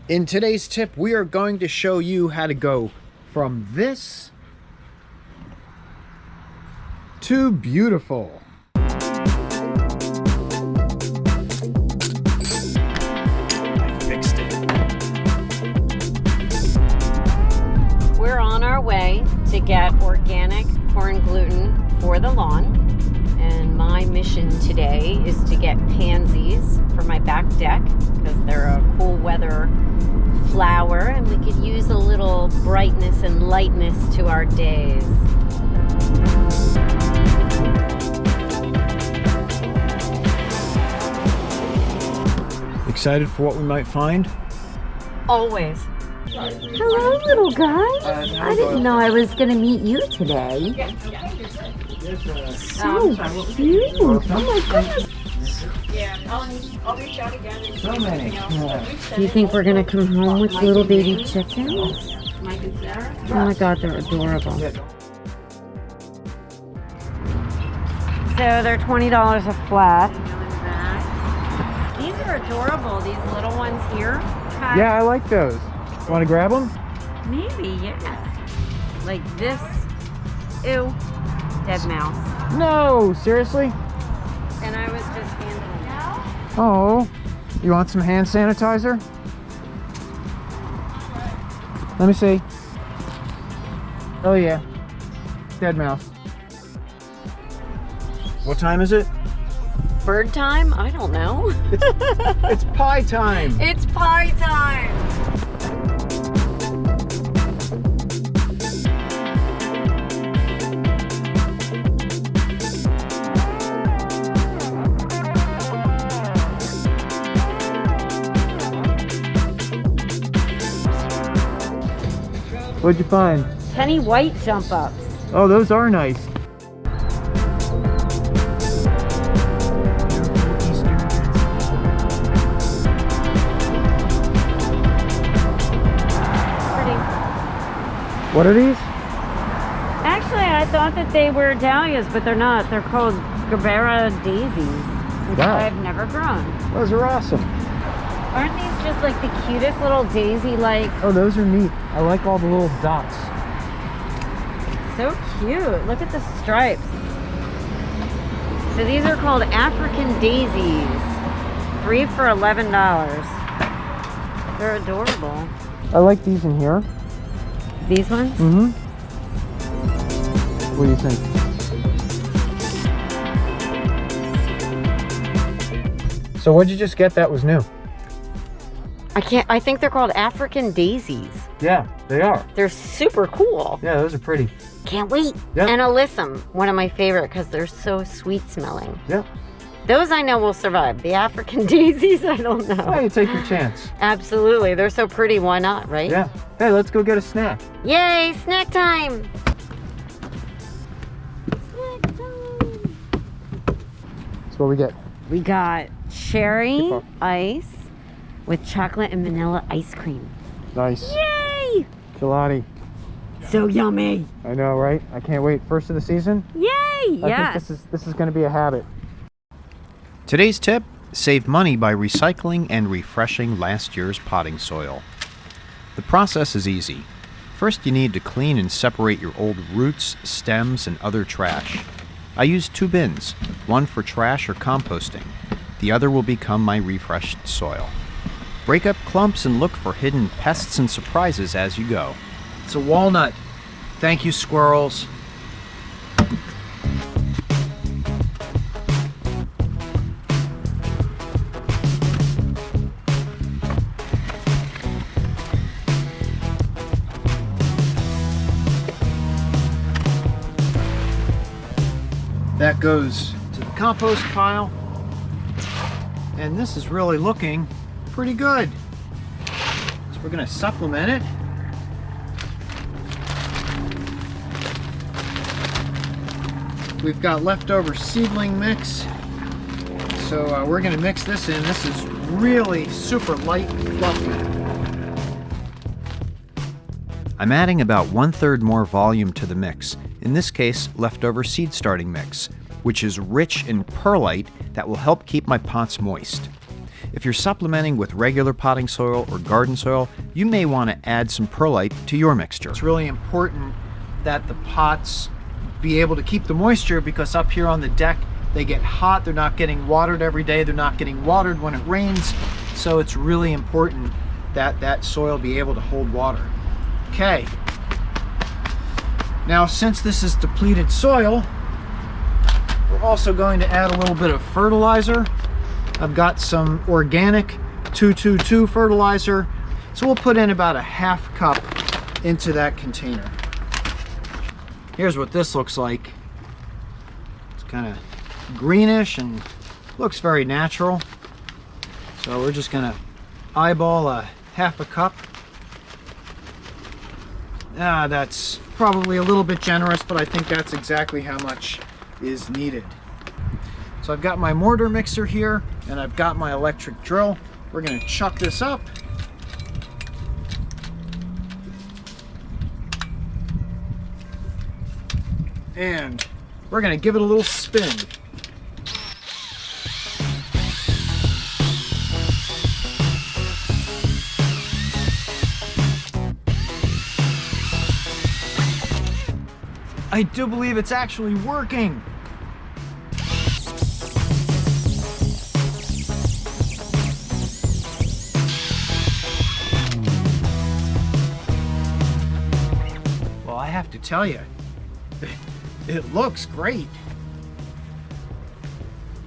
In today's tip, we are going to show you how to go from this to beautiful. I fixed it. We're on our way to get organic corn gluten for the lawn. And my mission today is to get pansies for my back deck because they're a cool weather flower and we could use a little brightness and lightness to our days. Excited for what we might find? Always. Hello, little guy. I didn't know I was going to meet you today. So cute. Oh my goodness. Yeah, I'll reach out again. So many. Do you think we're going to come home with little baby chickens? Mike and Sarah? Oh my God, they're adorable. So they're $20 a flat. These are adorable, these little ones here. Yeah, I like those. Want to grab them? Maybe, yeah. Like this. Ew. Dead mouse. No, seriously? And I was just handling it. Oh, you want some hand sanitizer? Let me see. Oh yeah, dead mouse. What time is it? Bird time? I don't know. It's pie time. It's pie time. What'd you find? Penny white jump ups. Oh, those are nice. What are these? Actually, I thought that they were dahlias, but they're not. They're called Gerbera daisies, which Wow. I've never grown. Those are awesome. Aren't these just like the cutest little daisy-like? Oh, those are neat. I like all the little dots. So cute. Look at the stripes. So these are called African daisies. 3 for $11. They're adorable. I like these in here. These ones? Mm-hmm. What do you think? So what'd you just get that was new? I think they're called African daisies. Yeah, they are. They're super cool. Yeah, those are pretty. Can't wait. Yeah. And alyssum, one of my favorite because they're so sweet smelling. Yeah. Those I know will survive. The African daisies, I don't know. Hey, take your chance. Absolutely. They're so pretty. Why not, right? Yeah. Hey, let's go get a snack. Yay, snack time. Snack time. That's what we get. We got cherry ice with chocolate and vanilla ice cream. Nice. Yay! Gelati. So yummy. I know, right? I can't wait. First of the season? Yay! I think this is going to be a habit. Today's tip: save money by recycling and refreshing last year's potting soil. The process is easy. First, you need to clean and separate your old roots, stems, and other trash. I use 2 bins, one for trash or composting. The other will become my refreshed soil. Break up clumps and look for hidden pests and surprises as you go. It's a walnut. Thank you, squirrels. That goes to the compost pile. And this is really looking pretty good. So we're going to supplement it. We've got leftover seedling mix. So we're going to mix this in. This is really super light and fluffy. I'm adding about 1/3 more volume to the mix, in this case leftover seed starting mix, which is rich in perlite that will help keep my pots moist. If you're supplementing with regular potting soil or garden soil, you may want to add some perlite to your mixture. It's really important that the pots be able to keep the moisture, because up here on the deck they get hot, they're not getting watered every day, they're not getting watered when it rains, so it's really important that that soil be able to hold water. Okay, now since this is depleted soil, we're also going to add a little bit of fertilizer. I've got some organic 222 fertilizer, so we'll put in about a ½ cup into that container. Here's what this looks like. It's kind of greenish and looks very natural. So we're just gonna eyeball a ½ cup. That's probably a little bit generous, but I think that's exactly how much is needed. So I've got my mortar mixer here and I've got my electric drill. We're gonna chuck this up. And we're gonna give it a little spin. I do believe it's actually working. Well, I have to tell you, it looks great.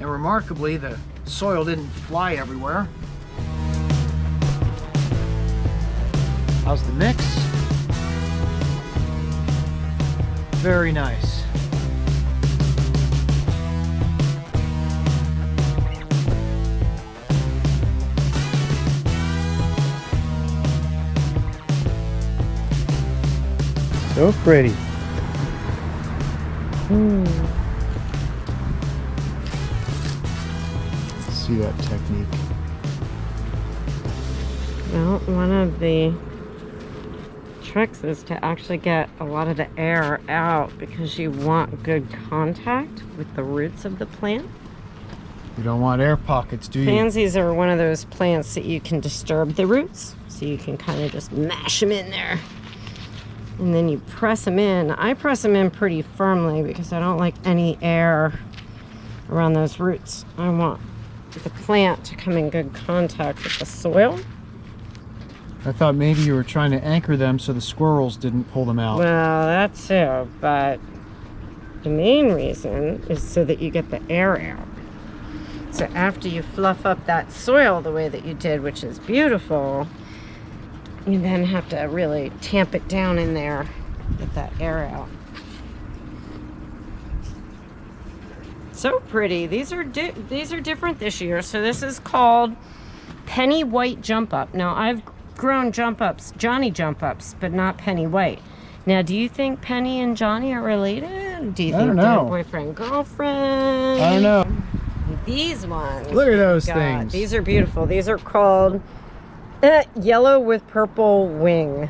And remarkably, the soil didn't fly everywhere. How's the mix? Very nice. So pretty. Let's see that technique. Well, one of the tricks is to actually get a lot of the air out, because you want good contact with the roots of the plant. You don't want air pockets, do you? Pansies are one of those plants that you can disturb the roots, so you can kind of just mash them in there. And then you press them in. I press them in pretty firmly because I don't like any air around those roots. I want the plant to come in good contact with the soil. I thought maybe you were trying to anchor them so the squirrels didn't pull them out. Well, that too, but the main reason is so that you get the air out. So after you fluff up that soil the way that you did, which is beautiful, you then have to really tamp it down in there, get that air out. So pretty. These are different this year. So this is called Penny White Jump Up. Now I've grown jump ups, Johnny jump ups, but not Penny White. Now, do you think Penny and Johnny are related? Do you think they're boyfriend, girlfriend? I don't know. These ones. Look at those things. These are beautiful. These are called Yellow with Purple Wing.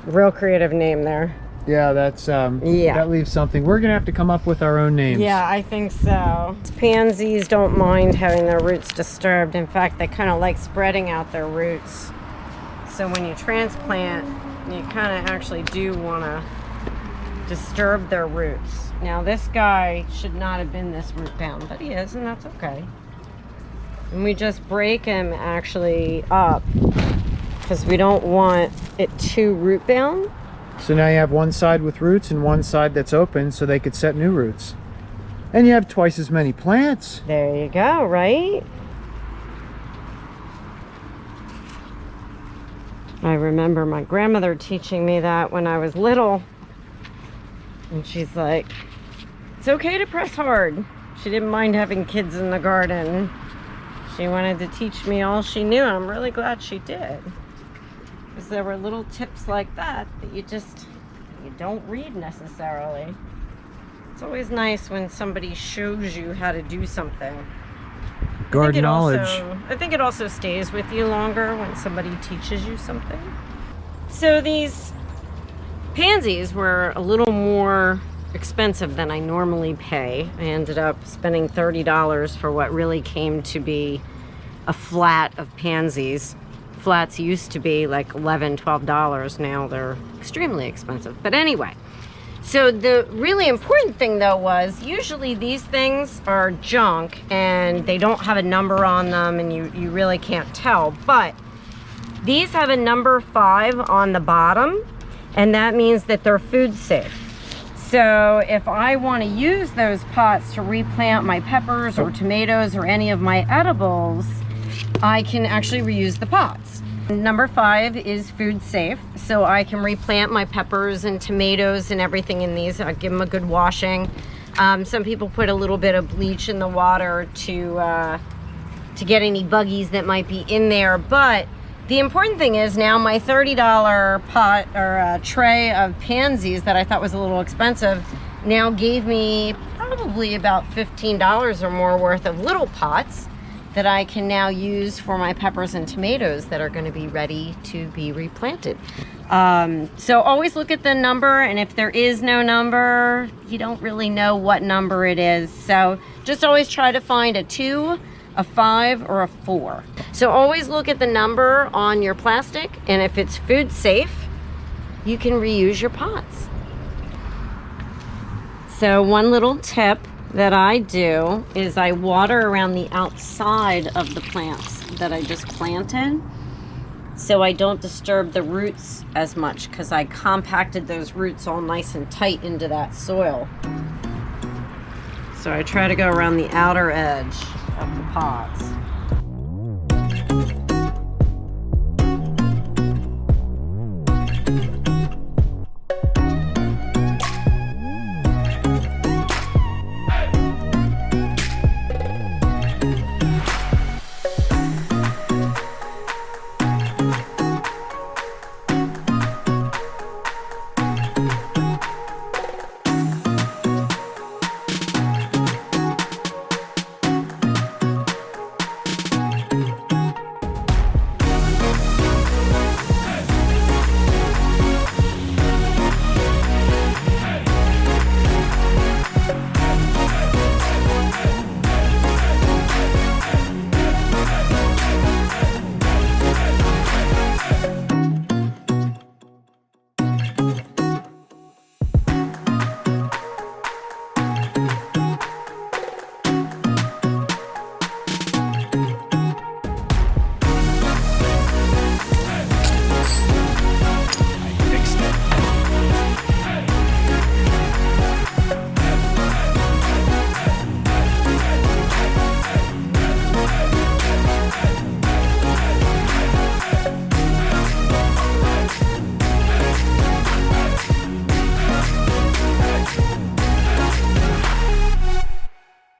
Real creative name there. Yeah, that's that leaves something. We're gonna have to come up with our own names. Yeah, I think so. Pansies don't mind having their roots disturbed. In fact, they kind of like spreading out their roots. So when you transplant, you kind of actually do want to disturb their roots. Now this guy should not have been this root bound, but he is, and that's okay. And we just break him actually up because we don't want it too root bound. So now you have one side with roots and one side that's open so they could set new roots. And you have twice as many plants. There you go, right? I remember my grandmother teaching me that when I was little. And she's like, it's okay to press hard. She didn't mind having kids in the garden. She wanted to teach me all she knew, and I'm really glad she did. Because there were little tips like that that you don't read necessarily. It's always nice when somebody shows you how to do something. Garden knowledge. I think it also stays with you longer when somebody teaches you something. So these pansies were a little more expensive than I normally pay. I ended up spending $30 for what really came to be a flat of pansies. Flats used to be like $11, $12. Now they're extremely expensive. But anyway, so the really important thing though was usually these things are junk and they don't have a number on them and you really can't tell. But these have a number 5 on the bottom, and that means that they're food safe. So if I want to use those pots to replant my peppers or tomatoes or any of my edibles, I can actually reuse the pots. Number 5 is food safe, so I can replant my peppers and tomatoes and everything in these. I give them a good washing. Some people put a little bit of bleach in the water to get any buggies that might be in there, but the important thing is now my $30 pot or tray of pansies that I thought was a little expensive now gave me probably about $15 or more worth of little pots that I can now use for my peppers and tomatoes that are going to be ready to be replanted. So always look at the number, and if there is no number, you don't really know what number it is. So just always try to find a 2, a 5, or a 4. So always look at the number on your plastic, and if it's food safe, you can reuse your pots. So one little tip that I do is I water around the outside of the plants that I just planted, so I don't disturb the roots as much, because I compacted those roots all nice and tight into that soil. So I try to go around the outer edge of the pots.